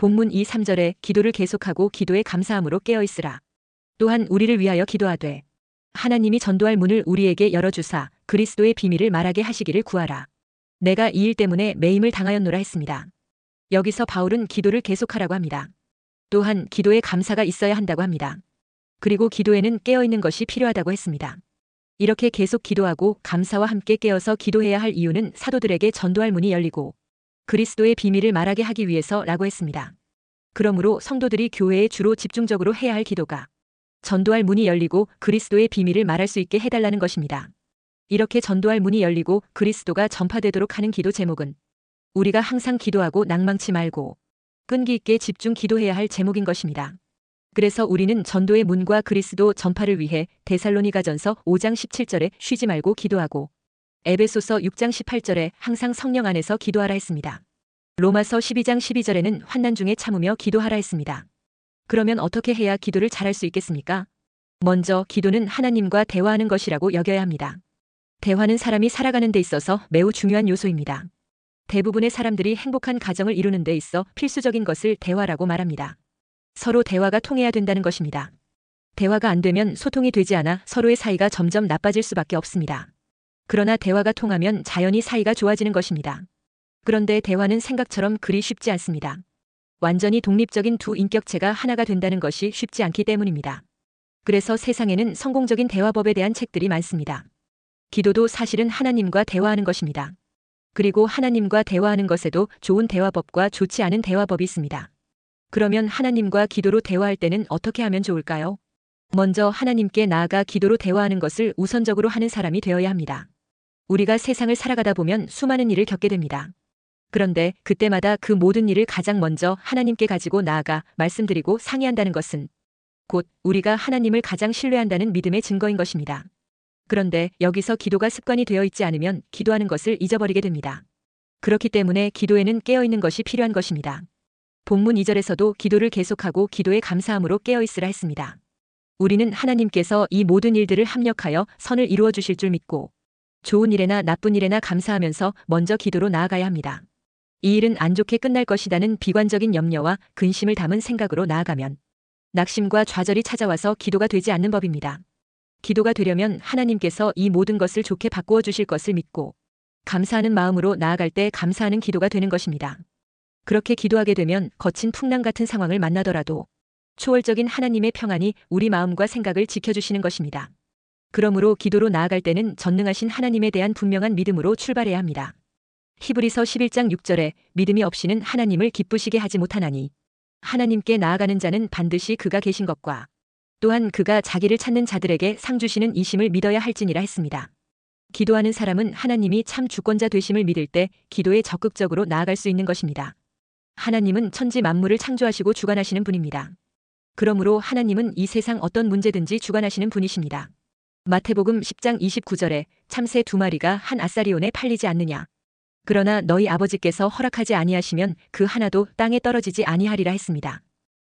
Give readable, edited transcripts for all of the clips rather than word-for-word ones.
본문 2, 3절에 기도를 계속하고 기도에 감사함으로 깨어있으라. 또한 우리를 위하여 기도하되 하나님이 전도할 문을 우리에게 열어주사 그리스도의 비밀을 말하게 하시기를 구하라. 내가 이 일 때문에 매임을 당하였노라 했습니다. 여기서 바울은 기도를 계속하라고 합니다. 또한 기도에 감사가 있어야 한다고 합니다. 그리고 기도에는 깨어있는 것이 필요하다고 했습니다. 이렇게 계속 기도하고 감사와 함께 깨어서 기도해야 할 이유는 사도들에게 전도할 문이 열리고 그리스도의 비밀을 말하게 하기 위해서라고 했습니다. 그러므로 성도들이 교회에 주로 집중적으로 해야 할 기도가 전도할 문이 열리고 그리스도의 비밀을 말할 수 있게 해달라는 것입니다. 이렇게 전도할 문이 열리고 그리스도가 전파되도록 하는 기도 제목은 우리가 항상 기도하고 낭망치 말고 끈기 있게 집중 기도해야 할 제목인 것입니다. 그래서 우리는 전도의 문과 그리스도 전파를 위해 데살로니가전서 5장 17절에 쉬지 말고 기도하고 에베소서 6장 18절에 항상 성령 안에서 기도하라 했습니다. 로마서 12장 12절에는 환난 중에 참으며 기도하라 했습니다. 그러면 어떻게 해야 기도를 잘할 수 있겠습니까? 먼저 기도는 하나님과 대화하는 것이라고 여겨야 합니다. 대화는 사람이 살아가는 데 있어서 매우 중요한 요소입니다. 대부분의 사람들이 행복한 가정을 이루는 데 있어 필수적인 것을 대화라고 말합니다. 서로 대화가 통해야 된다는 것입니다. 대화가 안 되면 소통이 되지 않아 서로의 사이가 점점 나빠질 수밖에 없습니다. 그러나 대화가 통하면 자연히 사이가 좋아지는 것입니다. 그런데 대화는 생각처럼 그리 쉽지 않습니다. 완전히 독립적인 두 인격체가 하나가 된다는 것이 쉽지 않기 때문입니다. 그래서 세상에는 성공적인 대화법에 대한 책들이 많습니다. 기도도 사실은 하나님과 대화하는 것입니다. 그리고 하나님과 대화하는 것에도 좋은 대화법과 좋지 않은 대화법이 있습니다. 그러면 하나님과 기도로 대화할 때는 어떻게 하면 좋을까요? 먼저 하나님께 나아가 기도로 대화하는 것을 우선적으로 하는 사람이 되어야 합니다. 우리가 세상을 살아가다 보면 수많은 일을 겪게 됩니다. 그런데 그때마다 그 모든 일을 가장 먼저 하나님께 가지고 나아가 말씀드리고 상의한다는 것은 곧 우리가 하나님을 가장 신뢰한다는 믿음의 증거인 것입니다. 그런데 여기서 기도가 습관이 되어 있지 않으면 기도하는 것을 잊어버리게 됩니다. 그렇기 때문에 기도에는 깨어있는 것이 필요한 것입니다. 본문 2절에서도 기도를 계속하고 기도에 감사함으로 깨어있으라 했습니다. 우리는 하나님께서 이 모든 일들을 합력하여 선을 이루어 주실 줄 믿고 좋은 일에나 나쁜 일에나 감사하면서 먼저 기도로 나아가야 합니다. 이 일은 안 좋게 끝날 것이라는 비관적인 염려와 근심을 담은 생각으로 나아가면 낙심과 좌절이 찾아와서 기도가 되지 않는 법입니다. 기도가 되려면 하나님께서 이 모든 것을 좋게 바꾸어 주실 것을 믿고 감사하는 마음으로 나아갈 때 감사하는 기도가 되는 것입니다. 그렇게 기도하게 되면 거친 풍랑 같은 상황을 만나더라도 초월적인 하나님의 평안이 우리 마음과 생각을 지켜주시는 것입니다. 그러므로 기도로 나아갈 때는 전능하신 하나님에 대한 분명한 믿음으로 출발해야 합니다. 히브리서 11장 6절에 믿음이 없이는 하나님을 기쁘시게 하지 못하나니 하나님께 나아가는 자는 반드시 그가 계신 것과 또한 그가 자기를 찾는 자들에게 상 주시는 이심을 믿어야 할지니라 했습니다. 기도하는 사람은 하나님이 참 주권자 되심을 믿을 때 기도에 적극적으로 나아갈 수 있는 것입니다. 하나님은 천지 만물을 창조하시고 주관하시는 분입니다. 그러므로 하나님은 이 세상 어떤 문제든지 주관하시는 분이십니다. 마태복음 10장 29절에 참새 2마리가 한 아사리온에 팔리지 않느냐. 그러나 너희 아버지께서 허락하지 아니하시면 그 하나도 땅에 떨어지지 아니하리라 했습니다.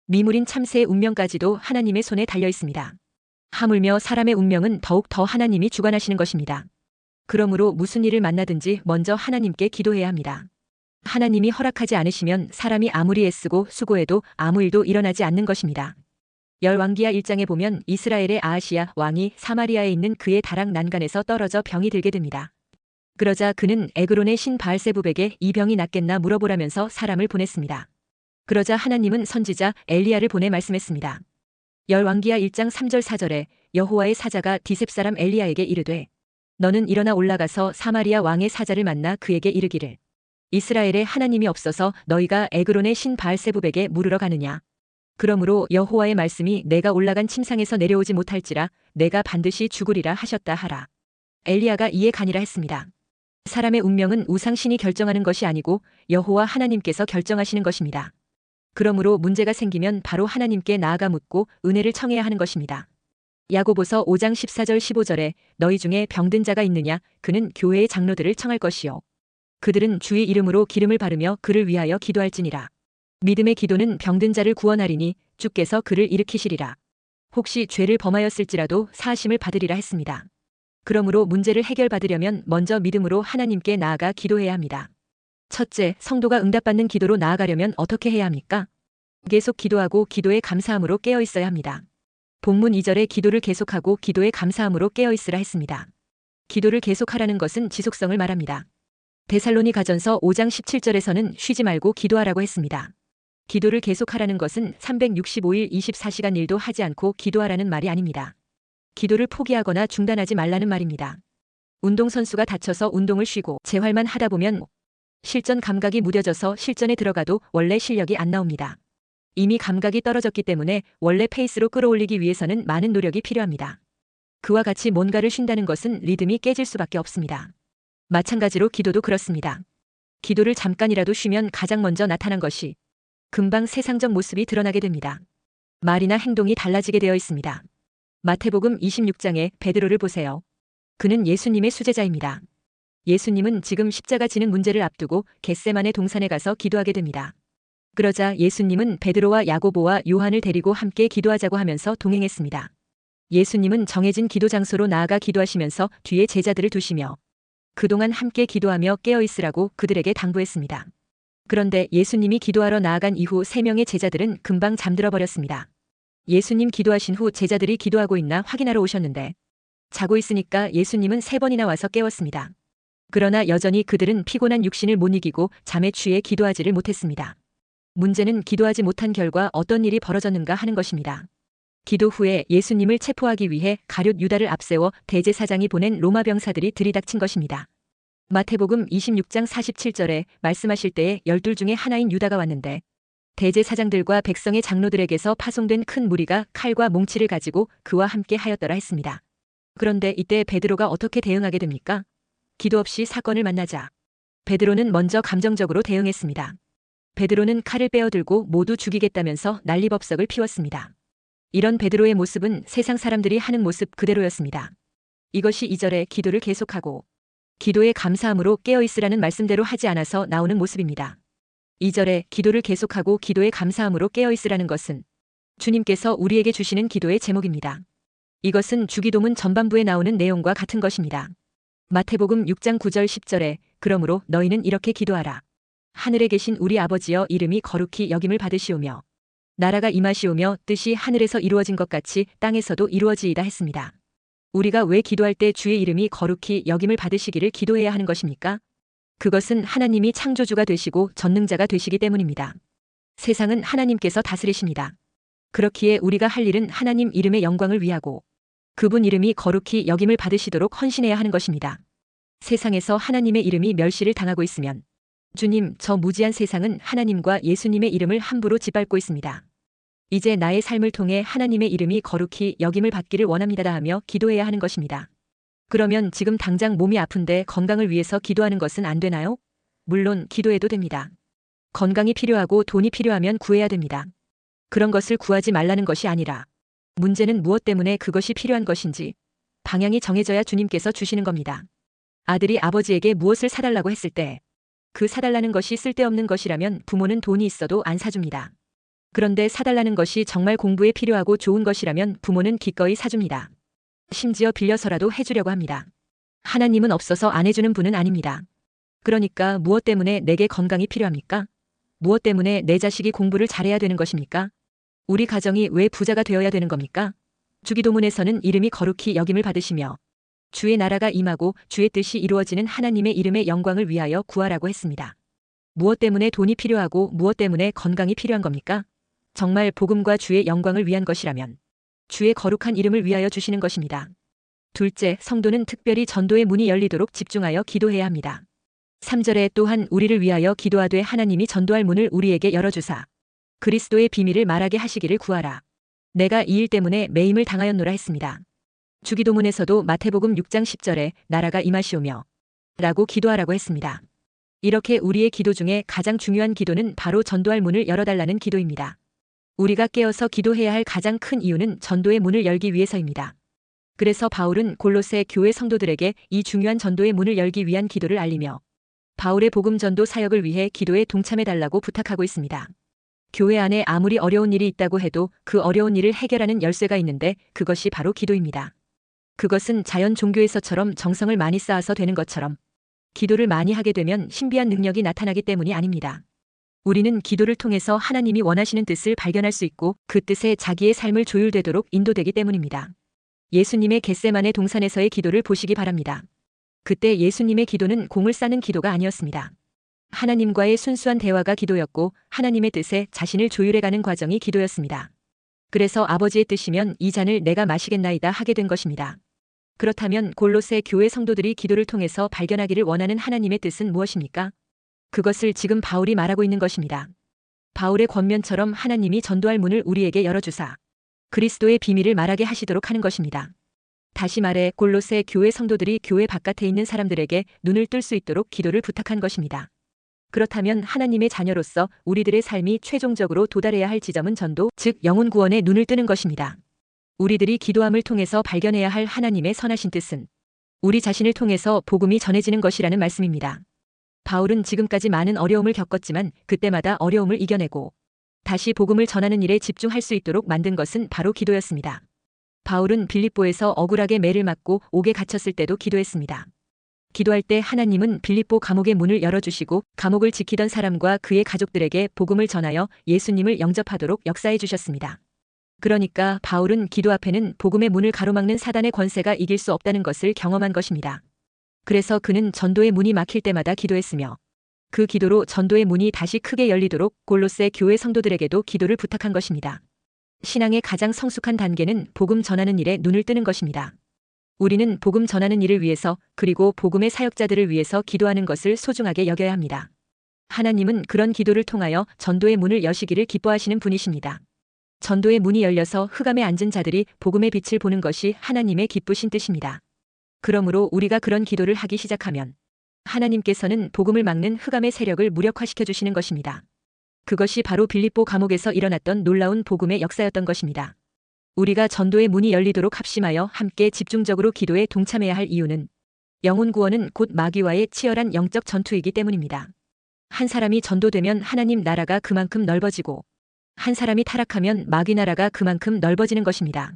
미물인 참새의 운명까지도 하나님의 손에 달려 있습니다. 하물며 사람의 운명은 더욱 더 하나님이 주관하시는 것입니다. 그러므로 무슨 일을 만나든지 먼저 하나님께 기도해야 합니다. 하나님이 허락하지 않으시면 사람이 아무리 애쓰고 수고해도 아무 일도 일어나지 않는 것입니다. 열왕기하 1장에 보면 이스라엘의 아하시야 왕이 사마리아에 있는 그의 다락 난간에서 떨어져 병이 들게 됩니다. 그러자 그는 에그론의 신 바알세붑에게 이 병이 낫겠나 물어보라면서 사람을 보냈습니다. 그러자 하나님은 선지자 엘리야를 보내 말씀했습니다. 열왕기하 1장 3절 4절에 여호와의 사자가 디셉 사람 엘리야에게 이르되 너는 일어나 올라가서 사마리아 왕의 사자를 만나 그에게 이르기를 이스라엘에 하나님이 없어서 너희가 에그론의 신 바알세붑에게 물으러 가느냐. 그러므로 여호와의 말씀이 내가 올라간 침상에서 내려오지 못할지라 내가 반드시 죽으리라 하셨다 하라. 엘리야가 이에 가니라 했습니다. 사람의 운명은 우상신이 결정하는 것이 아니고 여호와 하나님께서 결정하시는 것입니다. 그러므로 문제가 생기면 바로 하나님께 나아가 묻고 은혜를 청해야 하는 것입니다. 야고보서 5장 14절 15절에 너희 중에 병든 자가 있느냐 그는 교회의 장로들을 청할 것이요 그들은 주의 이름으로 기름을 바르며 그를 위하여 기도할지니라. 믿음의 기도는 병든 자를 구원하리니 주께서 그를 일으키시리라. 혹시 죄를 범하였을지라도 사하심을 받으리라 했습니다. 그러므로 문제를 해결받으려면 먼저 믿음으로 하나님께 나아가 기도해야 합니다. 첫째, 성도가 응답받는 기도로 나아가려면 어떻게 해야 합니까? 계속 기도하고 기도에 감사함으로 깨어 있어야 합니다. 본문 2절에 기도를 계속하고 기도에 감사함으로 깨어 있으라 했습니다. 기도를 계속하라는 것은 지속성을 말합니다. 데살로니가전서 5장 17절에서는 쉬지 말고 기도하라고 했습니다. 기도를 계속하라는 것은 365일 24시간 일도 하지 않고 기도하라는 말이 아닙니다. 기도를 포기하거나 중단하지 말라는 말입니다. 운동선수가 다쳐서 운동을 쉬고 재활만 하다 보면 실전 감각이 무뎌져서 실전에 들어가도 원래 실력이 안 나옵니다. 이미 감각이 떨어졌기 때문에 원래 페이스로 끌어올리기 위해서는 많은 노력이 필요합니다. 그와 같이 뭔가를 쉰다는 것은 리듬이 깨질 수밖에 없습니다. 마찬가지로 기도도 그렇습니다. 기도를 잠깐이라도 쉬면 가장 먼저 나타난 것이 금방 세상적 모습이 드러나게 됩니다. 말이나 행동이 달라지게 되어 있습니다. 마태복음 26장에 베드로를 보세요. 그는 예수님의 수제자입니다. 예수님은 지금 십자가 지는 문제를 앞두고 겟세마네 동산에 가서 기도하게 됩니다. 그러자 예수님은 베드로와 야고보와 요한을 데리고 함께 기도하자고 하면서 동행했습니다. 예수님은 정해진 기도 장소로 나아가 기도하시면서 뒤에 제자들을 두시며 그동안 함께 기도하며 깨어 있으라고 그들에게 당부했습니다. 그런데 예수님이 기도하러 나아간 이후 3명의 제자들은 금방 잠들어 버렸습니다. 예수님 기도하신 후 제자들이 기도하고 있나 확인하러 오셨는데 자고 있으니까 예수님은 3번이나 와서 깨웠습니다. 그러나 여전히 그들은 피곤한 육신을 못 이기고 잠에 취해 기도하지를 못했습니다. 문제는 기도하지 못한 결과 어떤 일이 벌어졌는가 하는 것입니다. 기도 후에 예수님을 체포하기 위해 가룟 유다를 앞세워 대제사장이 보낸 로마 병사들이 들이닥친 것입니다. 마태복음 26장 47절에 말씀하실 때에 12 중에 하나인 유다가 왔는데 대제사장들과 백성의 장로들에게서 파송된 큰 무리가 칼과 몽치를 가지고 그와 함께 하였더라 했습니다. 그런데 이때 베드로가 어떻게 대응하게 됩니까? 기도 없이 사건을 만나자 베드로는 먼저 감정적으로 대응했습니다. 베드로는 칼을 빼어들고 모두 죽이겠다면서 난리법석을 피웠습니다. 이런 베드로의 모습은 세상 사람들이 하는 모습 그대로였습니다. 이것이 2절에 기도를 계속하고 기도에 감사함으로 깨어있으라는 말씀대로 하지 않아서 나오는 모습입니다. 2절에 기도를 계속하고 기도에 감사함으로 깨어있으라는 것은 주님께서 우리에게 주시는 기도의 제목입니다. 이것은 주기도문 전반부에 나오는 내용과 같은 것입니다. 마태복음 6장 9절 10절에 그러므로 너희는 이렇게 기도하라. 하늘에 계신 우리 아버지여 이름이 거룩히 여김을 받으시오며 나라가 임하시오며 뜻이 하늘에서 이루어진 것 같이 땅에서도 이루어지이다 했습니다. 우리가 왜 기도할 때 주의 이름이 거룩히 여김을 받으시기를 기도해야 하는 것입니까? 그것은 하나님이 창조주가 되시고 전능자가 되시기 때문입니다. 세상은 하나님께서 다스리십니다. 그렇기에 우리가 할 일은 하나님 이름의 영광을 위하고 그분 이름이 거룩히 여김을 받으시도록 헌신해야 하는 것입니다. 세상에서 하나님의 이름이 멸시를 당하고 있으면 주님, 저 무지한 세상은 하나님과 예수님의 이름을 함부로 짓밟고 있습니다. 이제 나의 삶을 통해 하나님의 이름이 거룩히 여김을 받기를 원합니다 하며 기도해야 하는 것입니다. 그러면 지금 당장 몸이 아픈데 건강을 위해서 기도하는 것은 안 되나요? 물론 기도해도 됩니다. 건강이 필요하고 돈이 필요하면 구해야 됩니다. 그런 것을 구하지 말라는 것이 아니라 문제는 무엇 때문에 그것이 필요한 것인지 방향이 정해져야 주님께서 주시는 겁니다. 아들이 아버지에게 무엇을 사달라고 했을 때 그 사달라는 것이 쓸데없는 것이라면 부모는 돈이 있어도 안 사줍니다. 그런데 사달라는 것이 정말 공부에 필요하고 좋은 것이라면 부모는 기꺼이 사줍니다. 심지어 빌려서라도 해주려고 합니다. 하나님은 없어서 안 해주는 분은 아닙니다. 그러니까 무엇 때문에 내게 건강이 필요합니까? 무엇 때문에 내 자식이 공부를 잘해야 되는 것입니까? 우리 가정이 왜 부자가 되어야 되는 겁니까? 주기도문에서는 이름이 거룩히 여김을 받으시며 주의 나라가 임하고 주의 뜻이 이루어지는 하나님의 이름의 영광을 위하여 구하라고 했습니다. 무엇 때문에 돈이 필요하고 무엇 때문에 건강이 필요한 겁니까? 정말 복음과 주의 영광을 위한 것이라면 주의 거룩한 이름을 위하여 주시는 것입니다. 둘째, 성도는 특별히 전도의 문이 열리도록 집중하여 기도해야 합니다. 3절에 또한 우리를 위하여 기도하되 하나님이 전도할 문을 우리에게 열어주사 그리스도의 비밀을 말하게 하시기를 구하라. 내가 이 일 때문에 매임을 당하였노라 했습니다. 주기도문에서도 마태복음 6장 10절에 나라가 임하시오며 라고 기도하라고 했습니다. 이렇게 우리의 기도 중에 가장 중요한 기도는 바로 전도할 문을 열어달라는 기도입니다. 우리가 깨어서 기도해야 할 가장 큰 이유는 전도의 문을 열기 위해서입니다. 그래서 바울은 골로새 교회 성도들에게 이 중요한 전도의 문을 열기 위한 기도를 알리며 바울의 복음 전도 사역을 위해 기도에 동참해달라고 부탁하고 있습니다. 교회 안에 아무리 어려운 일이 있다고 해도 그 어려운 일을 해결하는 열쇠가 있는데 그것이 바로 기도입니다. 그것은 자연 종교에서처럼 정성을 많이 쌓아서 되는 것처럼 기도를 많이 하게 되면 신비한 능력이 나타나기 때문이 아닙니다. 우리는 기도를 통해서 하나님이 원하시는 뜻을 발견할 수 있고 그 뜻에 자기의 삶을 조율되도록 인도되기 때문입니다. 예수님의 겟세마네 동산에서의 기도를 보시기 바랍니다. 그때 예수님의 기도는 공을 싸는 기도가 아니었습니다. 하나님과의 순수한 대화가 기도였고 하나님의 뜻에 자신을 조율해가는 과정이 기도였습니다. 그래서 아버지의 뜻이면 이 잔을 내가 마시겠나이다 하게 된 것입니다. 그렇다면 골로새 교회 성도들이 기도를 통해서 발견하기를 원하는 하나님의 뜻은 무엇입니까? 그것을 지금 바울이 말하고 있는 것입니다. 바울의 권면처럼 하나님이 전도할 문을 우리에게 열어주사 그리스도의 비밀을 말하게 하시도록 하는 것입니다. 다시 말해 골로새 교회 성도들이 교회 바깥에 있는 사람들에게 눈을 뜰 수 있도록 기도를 부탁한 것입니다. 그렇다면 하나님의 자녀로서 우리들의 삶이 최종적으로 도달해야 할 지점은 전도, 즉 영혼 구원에 눈을 뜨는 것입니다. 우리들이 기도함을 통해서 발견해야 할 하나님의 선하신 뜻은 우리 자신을 통해서 복음이 전해지는 것이라는 말씀입니다. 바울은 지금까지 많은 어려움을 겪었지만 그때마다 어려움을 이겨내고 다시 복음을 전하는 일에 집중할 수 있도록 만든 것은 바로 기도였습니다. 바울은 빌립보에서 억울하게 매를 맞고 옥에 갇혔을 때도 기도했습니다. 기도할 때 하나님은 빌립보 감옥의 문을 열어주시고 감옥을 지키던 사람과 그의 가족들에게 복음을 전하여 예수님을 영접하도록 역사해 주셨습니다. 그러니까 바울은 기도 앞에는 복음의 문을 가로막는 사단의 권세가 이길 수 없다는 것을 경험한 것입니다. 그래서 그는 전도의 문이 막힐 때마다 기도했으며 그 기도로 전도의 문이 다시 크게 열리도록 골로새 교회 성도들에게도 기도를 부탁한 것입니다. 신앙의 가장 성숙한 단계는 복음 전하는 일에 눈을 뜨는 것입니다. 우리는 복음 전하는 일을 위해서 그리고 복음의 사역자들을 위해서 기도하는 것을 소중하게 여겨야 합니다. 하나님은 그런 기도를 통하여 전도의 문을 여시기를 기뻐하시는 분이십니다. 전도의 문이 열려서 흑암에 앉은 자들이 복음의 빛을 보는 것이 하나님의 기쁘신 뜻입니다. 그러므로 우리가 그런 기도를 하기 시작하면 하나님께서는 복음을 막는 흑암의 세력을 무력화시켜 주시는 것입니다. 그것이 바로 빌립보 감옥에서 일어났던 놀라운 복음의 역사였던 것입니다. 우리가 전도의 문이 열리도록 합심하여 함께 집중적으로 기도에 동참해야 할 이유는 영혼 구원은 곧 마귀와의 치열한 영적 전투이기 때문입니다. 한 사람이 전도되면 하나님 나라가 그만큼 넓어지고 한 사람이 타락하면 마귀 나라가 그만큼 넓어지는 것입니다.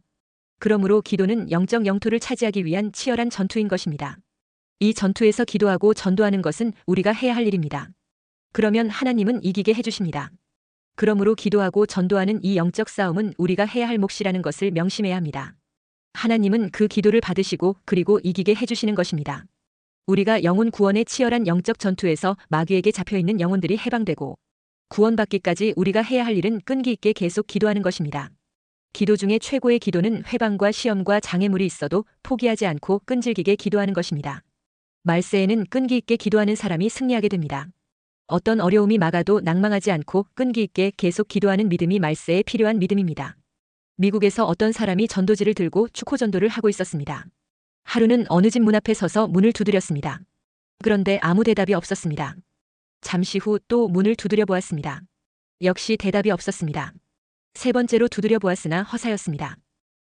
그러므로 기도는 영적 영토를 차지하기 위한 치열한 전투인 것입니다. 이 전투에서 기도하고 전도하는 것은 우리가 해야 할 일입니다. 그러면 하나님은 이기게 해주십니다. 그러므로 기도하고 전도하는 이 영적 싸움은 우리가 해야 할 몫이라는 것을 명심해야 합니다. 하나님은 그 기도를 받으시고 그리고 이기게 해주시는 것입니다. 우리가 영혼 구원의 치열한 영적 전투에서 마귀에게 잡혀있는 영혼들이 해방되고 구원받기까지 우리가 해야 할 일은 끈기 있게 계속 기도하는 것입니다. 기도 중에 최고의 기도는 회방과 시험과 장애물이 있어도 포기하지 않고 끈질기게 기도하는 것입니다. 말세에는 끈기 있게 기도하는 사람이 승리하게 됩니다. 어떤 어려움이 막아도 낭망하지 않고 끈기 있게 계속 기도하는 믿음이 말세에 필요한 믿음입니다. 미국에서 어떤 사람이 전도지를 들고 축호 전도를 하고 있었습니다. 하루는 어느 집 문 앞에 서서 문을 두드렸습니다. 그런데 아무 대답이 없었습니다. 잠시 후 또 문을 두드려 보았습니다. 역시 대답이 없었습니다. 세 번째로 두드려 보았으나 허사였습니다.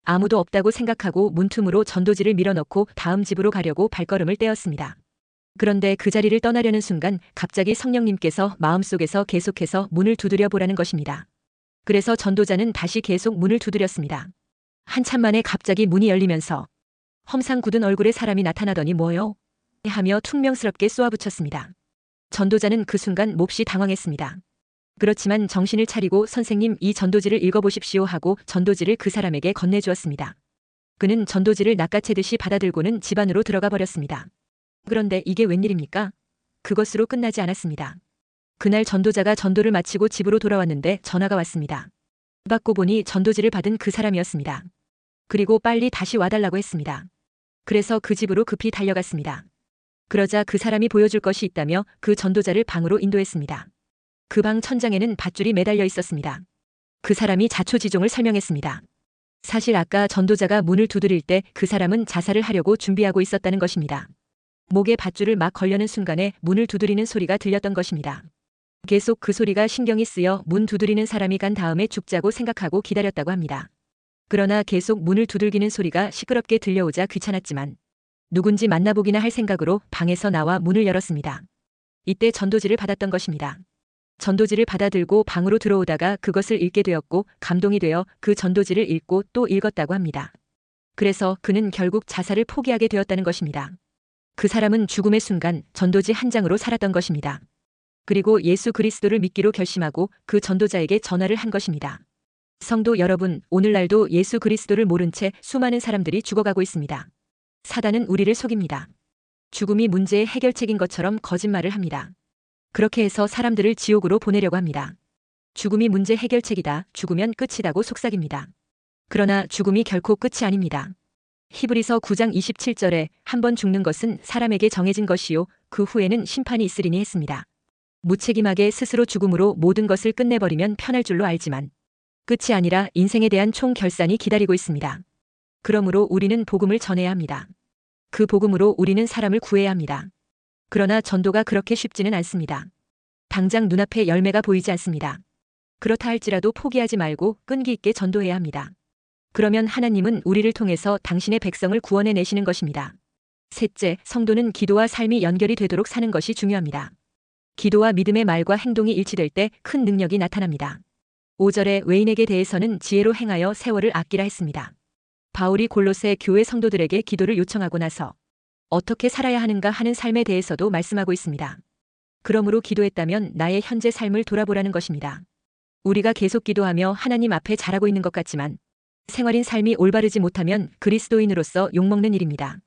아무도 없다고 생각하고 문틈으로 전도지를 밀어넣고 다음 집으로 가려고 발걸음을 떼었습니다. 그런데 그 자리를 떠나려는 순간 갑자기 성령님께서 마음속에서 계속해서 문을 두드려 보라는 것입니다. 그래서 전도자는 다시 계속 문을 두드렸습니다. 한참 만에 갑자기 문이 열리면서 험상 굳은 얼굴의 사람이 나타나더니 뭐요? 하며 퉁명스럽게 쏘아붙였습니다. 전도자는 그 순간 몹시 당황했습니다. 그렇지만 정신을 차리고 선생님 이 전도지를 읽어보십시오 하고 전도지를 그 사람에게 건네주었습니다. 그는 전도지를 낚아채듯이 받아들고는 집 안으로 들어가 버렸습니다. 그런데 이게 웬일입니까? 그것으로 끝나지 않았습니다. 그날 전도자가 전도를 마치고 집으로 돌아왔는데 전화가 왔습니다. 받고 보니 전도지를 받은 그 사람이었습니다. 그리고 빨리 다시 와달라고 했습니다. 그래서 그 집으로 급히 달려갔습니다. 그러자 그 사람이 보여줄 것이 있다며 그 전도자를 방으로 인도했습니다. 그 방 천장에는 밧줄이 매달려 있었습니다. 그 사람이 자초지종을 설명했습니다. 사실 아까 전도자가 문을 두드릴 때 그 사람은 자살을 하려고 준비하고 있었다는 것입니다. 목에 밧줄을 막 걸려는 순간에 문을 두드리는 소리가 들렸던 것입니다. 계속 그 소리가 신경이 쓰여 문 두드리는 사람이 간 다음에 죽자고 생각하고 기다렸다고 합니다. 그러나 계속 문을 두들기는 소리가 시끄럽게 들려오자 귀찮았지만 누군지 만나보기나 할 생각으로 방에서 나와 문을 열었습니다. 이때 전도지를 받았던 것입니다. 전도지를 받아들고 방으로 들어오다가 그것을 읽게 되었고 감동이 되어 그 전도지를 읽고 또 읽었다고 합니다. 그래서 그는 결국 자살을 포기하게 되었다는 것입니다. 그 사람은 죽음의 순간 전도지 한 장으로 살았던 것입니다. 그리고 예수 그리스도를 믿기로 결심하고 그 전도자에게 전화를 한 것입니다. 성도 여러분, 오늘날도 예수 그리스도를 모른 채 수많은 사람들이 죽어가고 있습니다. 사단은 우리를 속입니다. 죽음이 문제의 해결책인 것처럼 거짓말을 합니다. 그렇게 해서 사람들을 지옥으로 보내려고 합니다. 죽음이 문제 해결책이다. 죽으면 끝이다고 속삭입니다. 그러나 죽음이 결코 끝이 아닙니다. 히브리서 9장 27절에 한 번 죽는 것은 사람에게 정해진 것이요 그 후에는 심판이 있으리니 했습니다. 무책임하게 스스로 죽음으로 모든 것을 끝내버리면 편할 줄로 알지만 끝이 아니라 인생에 대한 총결산이 기다리고 있습니다. 그러므로 우리는 복음을 전해야 합니다. 그 복음으로 우리는 사람을 구해야 합니다. 그러나 전도가 그렇게 쉽지는 않습니다. 당장 눈앞에 열매가 보이지 않습니다. 그렇다 할지라도 포기하지 말고 끈기 있게 전도해야 합니다. 그러면 하나님은 우리를 통해서 당신의 백성을 구원해 내시는 것입니다. 셋째, 성도는 기도와 삶이 연결이 되도록 사는 것이 중요합니다. 기도와 믿음의 말과 행동이 일치될 때 큰 능력이 나타납니다. 5절에 외인에게 대해서는 지혜로 행하여 세월을 아끼라 했습니다. 바울이 골로새 교회 성도들에게 기도를 요청하고 나서 어떻게 살아야 하는가 하는 삶에 대해서도 말씀하고 있습니다. 그러므로 기도했다면 나의 현재 삶을 돌아보라는 것입니다. 우리가 계속 기도하며 하나님 앞에 잘하고 있는 것 같지만 생활인 삶이 올바르지 못하면 그리스도인으로서 욕먹는 일입니다.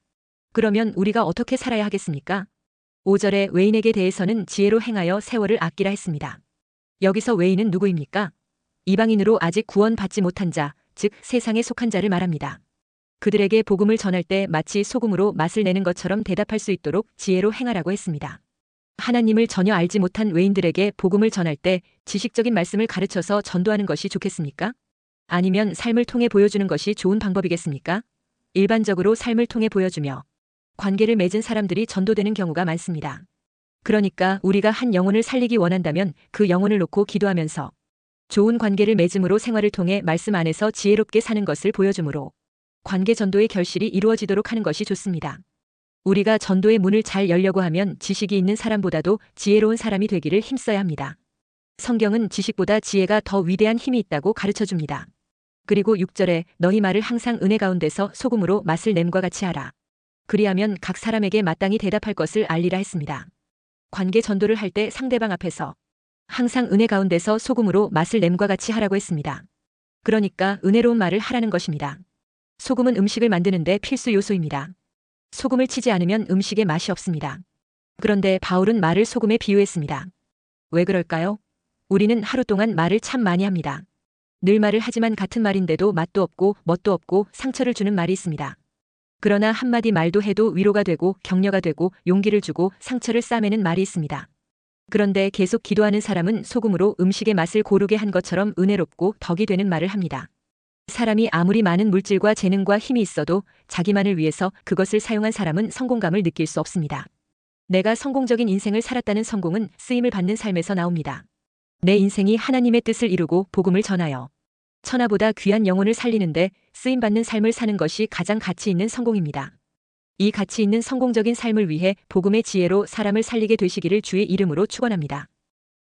그러면 우리가 어떻게 살아야 하겠습니까? 5절에 외인에게 대해서는 지혜로 행하여 세월을 아끼라 했습니다. 여기서 외인은 누구입니까? 이방인으로 아직 구원받지 못한 자, 즉 세상에 속한 자를 말합니다. 그들에게 복음을 전할 때 마치 소금으로 맛을 내는 것처럼 대답할 수 있도록 지혜로 행하라고 했습니다. 하나님을 전혀 알지 못한 외인들에게 복음을 전할 때 지식적인 말씀을 가르쳐서 전도하는 것이 좋겠습니까? 아니면 삶을 통해 보여주는 것이 좋은 방법이겠습니까? 일반적으로 삶을 통해 보여주며 관계를 맺은 사람들이 전도되는 경우가 많습니다. 그러니까 우리가 한 영혼을 살리기 원한다면 그 영혼을 놓고 기도하면서 좋은 관계를 맺음으로 생활을 통해 말씀 안에서 지혜롭게 사는 것을 보여주므로 관계 전도의 결실이 이루어지도록 하는 것이 좋습니다. 우리가 전도의 문을 잘 열려고 하면 지식이 있는 사람보다도 지혜로운 사람이 되기를 힘써야 합니다. 성경은 지식보다 지혜가 더 위대한 힘이 있다고 가르쳐줍니다. 그리고 6절에 너희 말을 항상 은혜 가운데서 소금으로 맛을 냄과 같이 하라. 그리하면 각 사람에게 마땅히 대답할 것을 알리라 했습니다. 관계 전도를 할 때 상대방 앞에서 항상 은혜 가운데서 소금으로 맛을 냄과 같이 하라고 했습니다. 그러니까 은혜로운 말을 하라는 것입니다. 소금은 음식을 만드는데 필수 요소입니다. 소금을 치지 않으면 음식에 맛이 없습니다. 그런데 바울은 말을 소금에 비유했습니다. 왜 그럴까요? 우리는 하루 동안 말을 참 많이 합니다. 늘 말을 하지만 같은 말인데도 맛도 없고 멋도 없고 상처를 주는 말이 있습니다. 그러나 한마디 말도 해도 위로가 되고 격려가 되고 용기를 주고 상처를 싸매는 말이 있습니다. 그런데 계속 기도하는 사람은 소금으로 음식의 맛을 고르게 한 것처럼 은혜롭고 덕이 되는 말을 합니다. 사람이 아무리 많은 물질과 재능과 힘이 있어도 자기만을 위해서 그것을 사용한 사람은 성공감을 느낄 수 없습니다. 내가 성공적인 인생을 살았다는 성공은 쓰임을 받는 삶에서 나옵니다. 내 인생이 하나님의 뜻을 이루고 복음을 전하여 천하보다 귀한 영혼을 살리는데 쓰임받는 삶을 사는 것이 가장 가치 있는 성공입니다. 이 가치 있는 성공적인 삶을 위해 복음의 지혜로 사람을 살리게 되시기를 주의 이름으로 축원합니다.